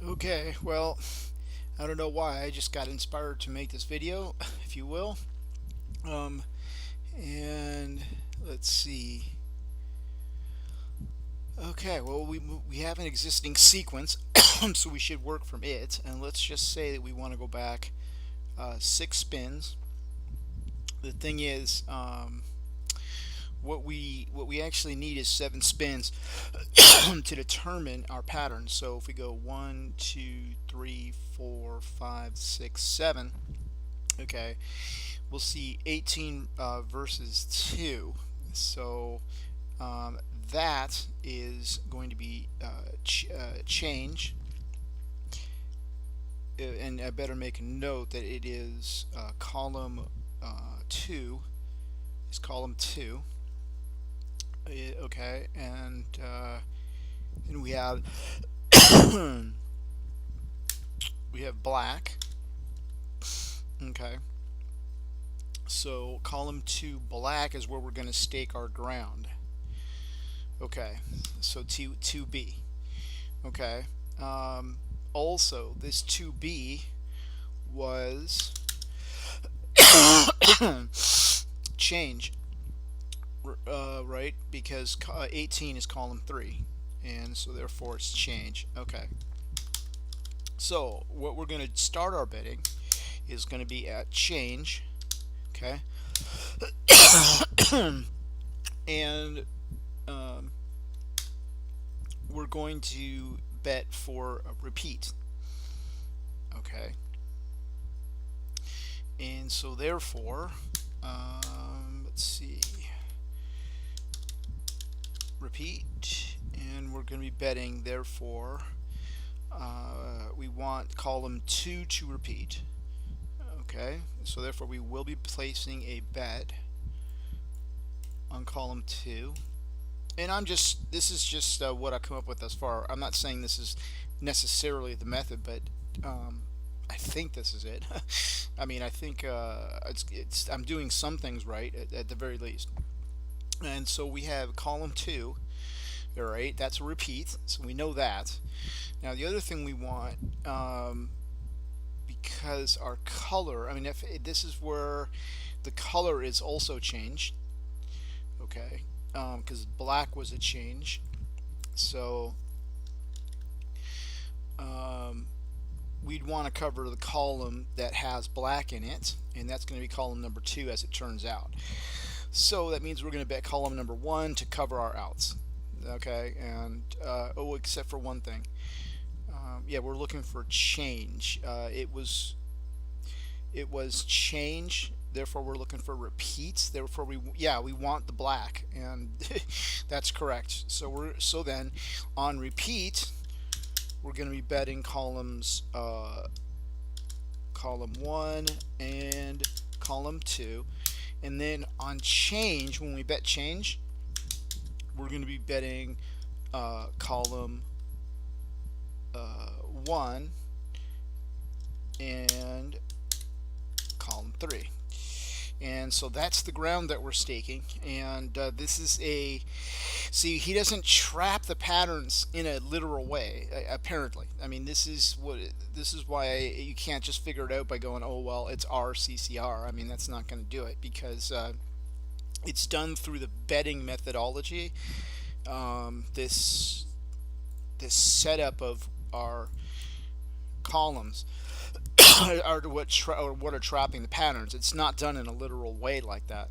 Okay, well, I don't know why. I just got inspired to make this video, if you will. Um, and let's see. Okay, well, we have an existing sequence, so we should work from it. And let's just say that we want to go back 6 spins. The thing is, what we actually need is 7 spins to determine our pattern. So if we go 1, 2, 3, 4, 5, 6, 7, okay, we'll see 18 versus 2. So um, that is going to be change. And I better make a note that it is column 2. Is column 2. Okay, and then we have we have black. Okay, so column 2 black is where we're going to stake our ground. Okay, so 2B. Okay, also this 2B was change, right? Because 18 is column 3, and so therefore it's change. Okay, so what we're going to start our betting is going to be at change. Okay, and we're going to bet for a repeat. Okay, and so therefore, let's see, repeat, and we're going to be betting, therefore, we want column 2 to repeat. Okay, so therefore we will be placing a bet on column 2. And this is just what I come up with thus far. I'm not saying this is necessarily the method, but I think this is it. I mean, I think I'm doing some things right at the very least. And so we have column 2. All right, that's a repeat, so we know that. Now the other thing we want, because our color, I mean, if this is where the color is also changed. Okay, because black was a change, so we'd want to cover the column that has black in it, and that's going to be column number 2 as it turns out. So that means we're going to bet column number 1 to cover our outs. Okay, and oh, except for one thing. Yeah, we're looking for change. It was change. Therefore, we're looking for repeats. Therefore, we want the black, and that's correct. So then on repeat, we're going to be betting columns column 1 and column 2, and then on change, when we bet change, we're going to be betting column 1 and column 3. And so that's the ground that we're staking, and this is see, he doesn't trap the patterns in a literal way, apparently. I mean, this is why you can't just figure it out by going, oh well, it's RCCR. I mean, that's not going to do it, because it's done through the betting methodology. This setup of our columns are what are trapping the patterns. It's not done in a literal way like that,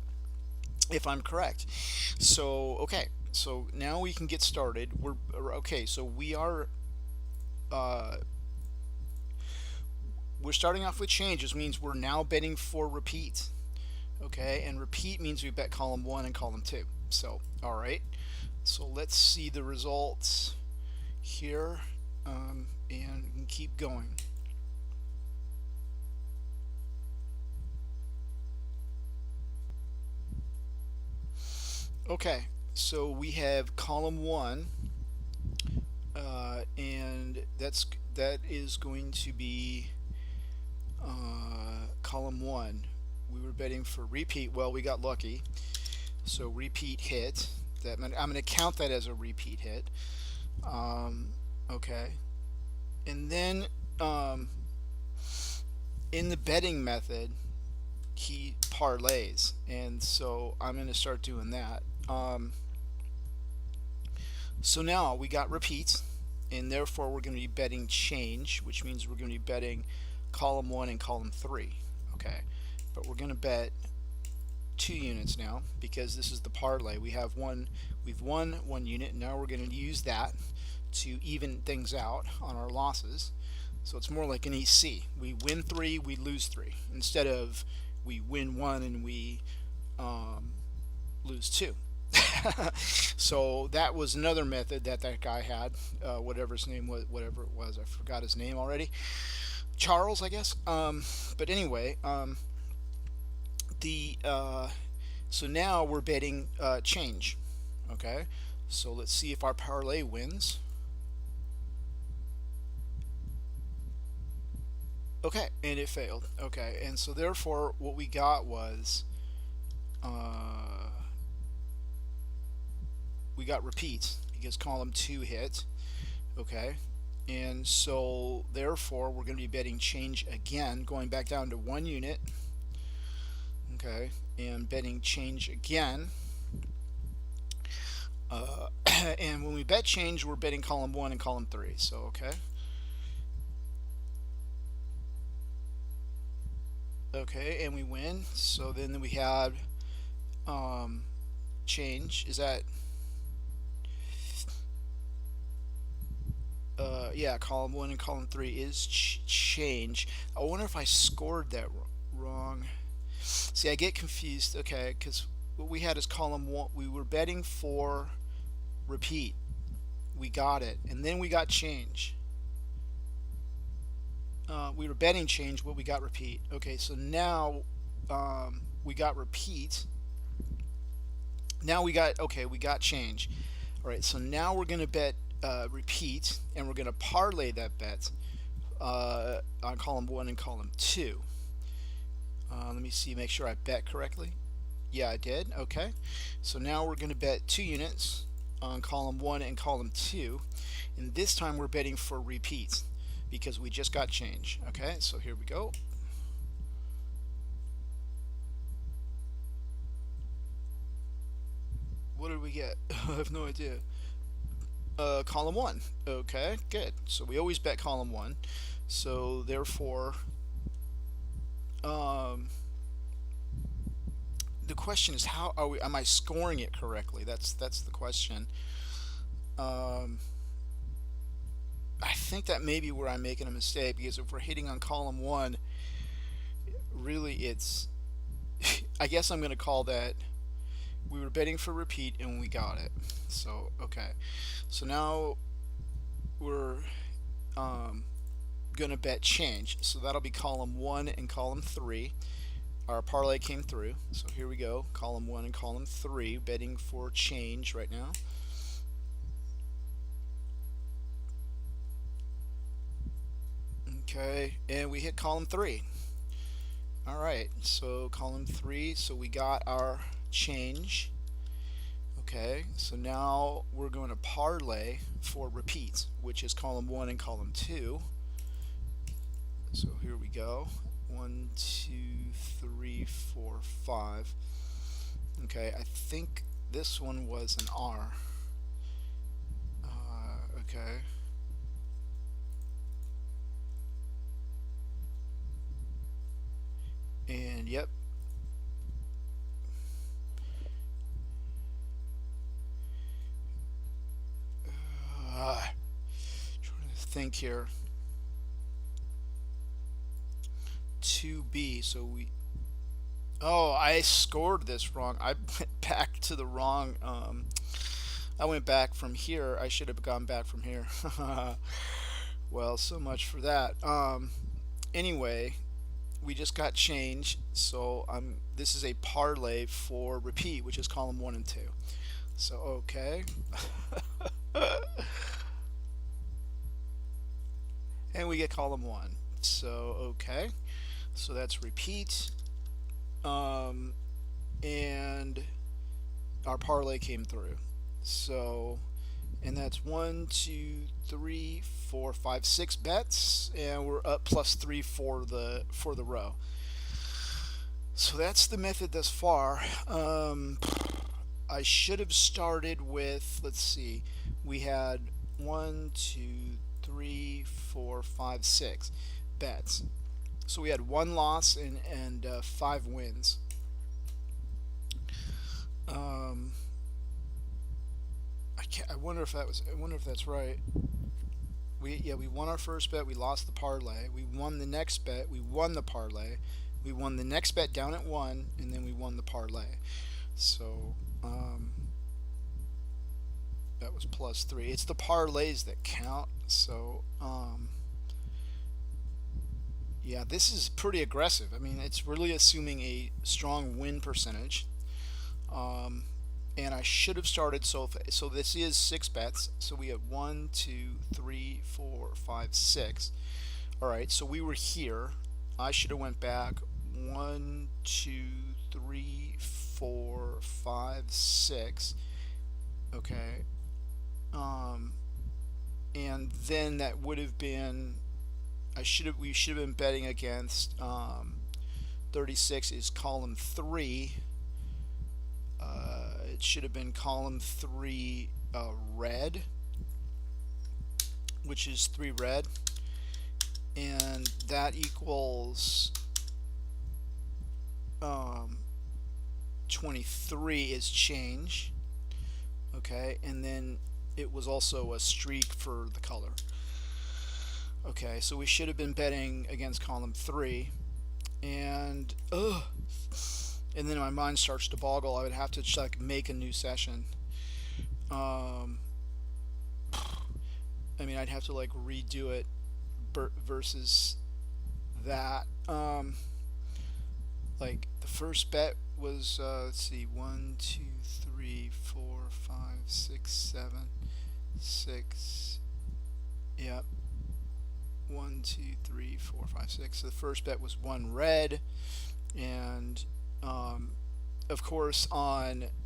if I'm correct. So okay, so now we can get started. We're okay. So we're starting off with changes, means we're now betting for repeat. Okay, and repeat means we bet column 1 and column 2. So all right, so let's see the results here, and we can keep going. Okay, so we have column 1, and that is going to be column 1. We were betting for repeat. Well, we got lucky, so repeat hit. I'm going to count that as a repeat hit. Okay, And then in the betting method, he parlays, and so I'm going to start doing that. So now we got repeats, and therefore we're going to be betting change, which means we're going to be betting column 1 and column 3. Okay, but we're going to bet 2 units now because this is the parlay. We've won 1 unit, and now we're going to use that to even things out on our losses. So it's more like an EC. We win 3, we lose 3, instead of we win 1 and we lose 2. So that was another method that guy had, whatever his name was, whatever it was. I forgot his name already. Charles, I guess. But anyway, the so now we're betting change. Okay, so let's see if our parlay wins. Okay, and it failed. Okay, and so therefore what we got was we got repeats because column 2 hit. Okay, and so therefore we're going to be betting change again, going back down to 1 unit. Okay, and betting change again. And when we bet change, we're betting column 1 and column 3. So okay. Okay, and we win. So then we have change. Is that yeah, column 1 and column 3 is change. I wonder if I scored that wrong. See, I get confused. Okay, because what we had is column 1. We were betting for repeat. We got it, and then we got change. We were betting change, but we got repeat. Okay, so now we got repeat. Now we got change. All right, so now we're going to bet repeat, and we're going to parlay that bet on column 1 and column 2. Let me see, make sure I bet correctly. Yeah, I did. Okay, so now we're going to bet 2 units on column 1 and column 2, and this time we're betting for repeat because we just got change. Okay, so here we go. What did we get? I have no idea. Column 1. Okay, good. So we always bet column 1. So therefore, the question is, how are we? Am I scoring it correctly? That's the question. I think that may be where I'm making a mistake, because if we're hitting on column 1, really it's I guess I'm going to call that we were betting for repeat and we got it. So okay, so now we're going to bet change, so that'll be column 1 and column 3. Our parlay came through, so here we go, column 1 and column 3, betting for change right now. Okay, and we hit column 3. All right, so column 3, so we got our change. Okay, so now we're going to parlay for repeats, which is column 1 and column 2. So here we go. 1, 2, 3, 4, 5. Okay, I think this one was an R. Okay. And yep. Trying to think here. 2B. So we. Oh, I scored this wrong. I went back to the wrong. I went back from here. I should have gone back from here. Well, so much for that. Anyway, we just got change. So this is a parlay for repeat, which is column 1 and 2. So okay. And we get column 1. So okay. So that's repeat. And our parlay came through. So, and that's 1, 2, 3, 4, 5, 6 bets, and we're up +3 for the row. So that's the method thus far. I should have started with, let's see, we had 1, 2, 3, 4, 5, 6 bets. So we had 1 loss and 5 wins. I wonder if that was. I wonder if that's right. We won our first bet. We lost the parlay. We won the next bet. We won the parlay. We won the next bet down at 1, and then we won the parlay. So that was +3. It's the parlays that count. So yeah, this is pretty aggressive. I mean, it's really assuming a strong win percentage. Um, and I should have started. So this is 6 bets. So we have 1, 2, 3, 4, 5, 6. All right. So we were here. I should have went back 1, 2, 3, 4, 5, 6. Okay. And then that would have been. We should have been betting against 36 is column 3. It should have been column 3 red, which is 3 red, and that equals 23 is change. Okay, and then it was also a streak for the color. Okay, so we should have been betting against column 3, and then my mind starts to boggle. I would have to like make a new session. I mean, I'd have to like redo it versus that. Like the first bet was let's see, 1, 2, 3, 4, 5, 6, 7, 6. Yep. 1, 2, 3, 4, 5, 6. So the first bet was 1 red, and of course,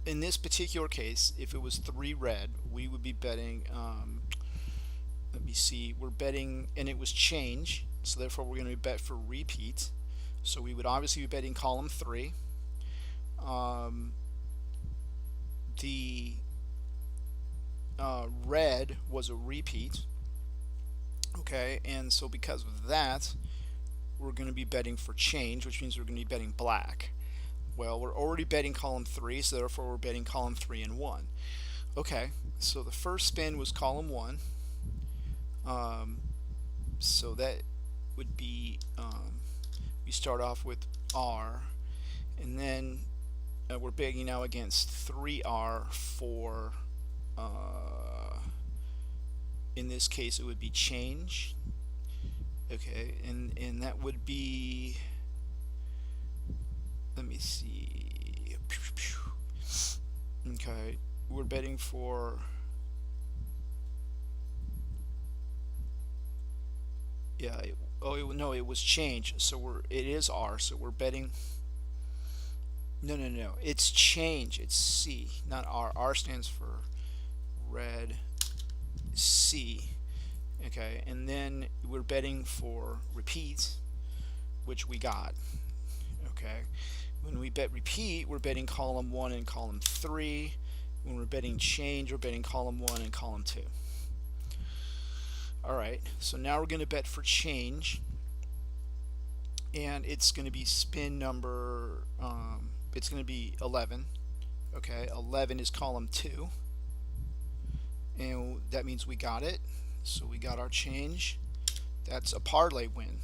in this particular case, if it was 3 red, we would be betting. Let me see. We're betting, and it was change, so therefore we're going to bet for repeat. So we would obviously be betting column 3. The red was a repeat. Okay, and so because of that, we're going to be betting for change, which means we're going to be betting black. Well, we're already betting column 3, so therefore we're betting column 3 and 1. Okay, so the first spin was column 1. So that would be, we start off with R, and then we're betting now against 3R for, in this case it would be change. Okay, and that would be, let me see. Okay, we're betting for, yeah. No, it was change. So it is R. So we're betting. No. It's change. It's C, not R. R stands for red. C. Okay, and then we're betting for repeat, which we got. Okay. When we bet repeat, we're betting column 1 and column 3. When we're betting change, we're betting column 1 and column 2. Alright, so now we're going to bet for change. And it's going to be spin number, it's going to be 11. Okay, 11 is column 2. And that means we got it. So we got our change. That's a parlay win.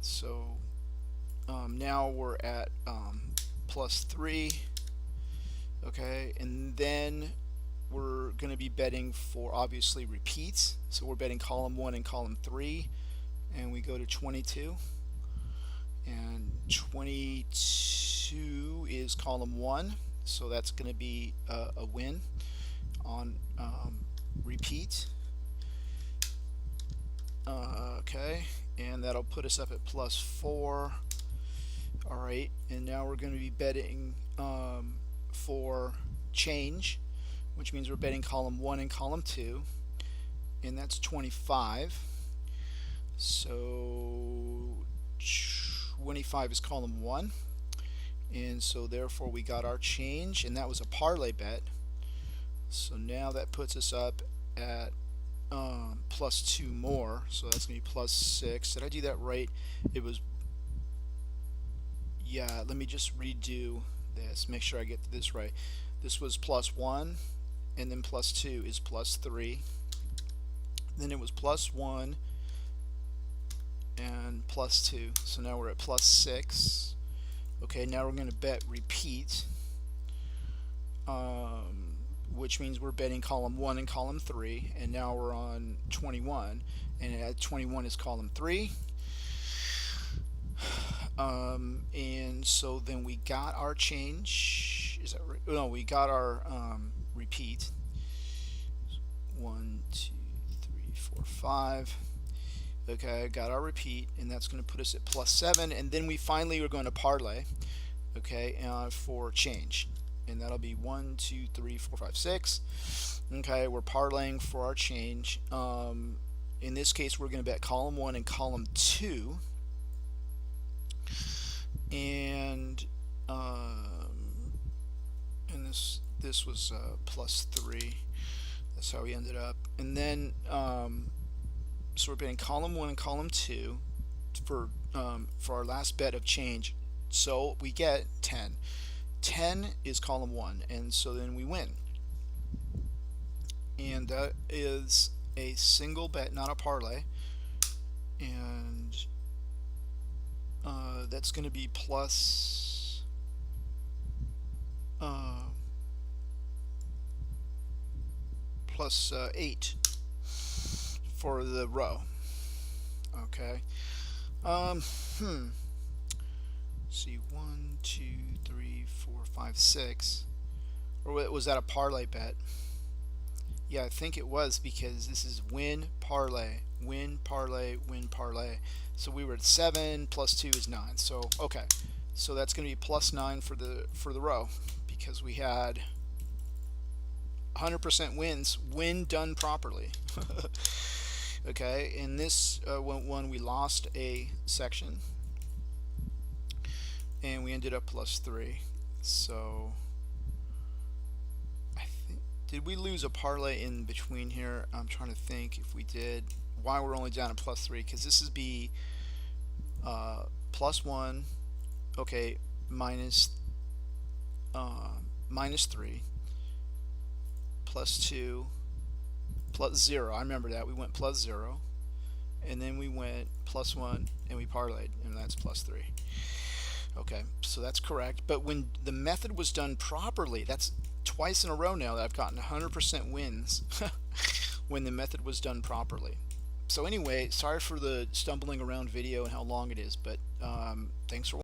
So now we're at +3. Okay, and then we're going to be betting for obviously repeats. So we're betting column 1 and column 3, and we go to 22. And 22 is column 1, so that's going to be a win on repeat. Okay, and that'll put us up at +4. Alright, and now we're going to be betting for change. which means we're betting column 1 and column 2, and that's 25. So 25 is column 1, and so therefore we got our change, and that was a parlay bet. So now that puts us up at plus 2 more, so that's going to be plus 6. Did I do that right? It was, yeah, let me just redo this, make sure I get this right. This was plus 1, and then plus 2 is plus 3. Then it was plus 1 and plus 2, so now we're at plus 6. Okay, now we're going to bet repeat, which means we're betting column 1 and column 3, and now we're on 21, and at 21 is column 3. And so then we got our change. Is that right? No, we got our repeat. 1, 2, 3, 4, 5. Okay, got our repeat, and that's going to put us at plus 7, and then we finally are going to parlay, okay, for change, and that'll be 1, 2, 3, 4, 5, 6. Okay, we're parlaying for our change. In this case, we're going to bet column 1 and column 2, and this was plus 3. That's how we ended up, and then so we're betting column 1 and column 2 for our last bet of change. So we get 10. 10 is column 1, and so then we win. And that is a single bet, not a parlay. And that's going to be plus plus 8 for the row. Okay. See, 1, 2, 3, 4, 5, 6. Or was that a parlay bet? Yeah, I think it was, because this is win parlay, win parlay, win parlay. So we were at 7 plus 2 is 9. So okay, so that's going to be plus 9 for the row, because we had 100% wins when done properly. Okay, in this one we lost a section, and we ended up plus 3. So I think, did we lose a parlay in between here? I'm trying to think if we did. Why we're only down at plus 3? Because this is be plus 1, okay, minus 3, plus 2, plus 0. I remember that. We went plus 0, and then we went plus 1, and we parlayed, and that's plus 3. Okay, so that's correct. But when the method was done properly, that's twice in a row now that I've gotten 100% wins when the method was done properly. So anyway, sorry for the stumbling around video and how long it is, but thanks for watching.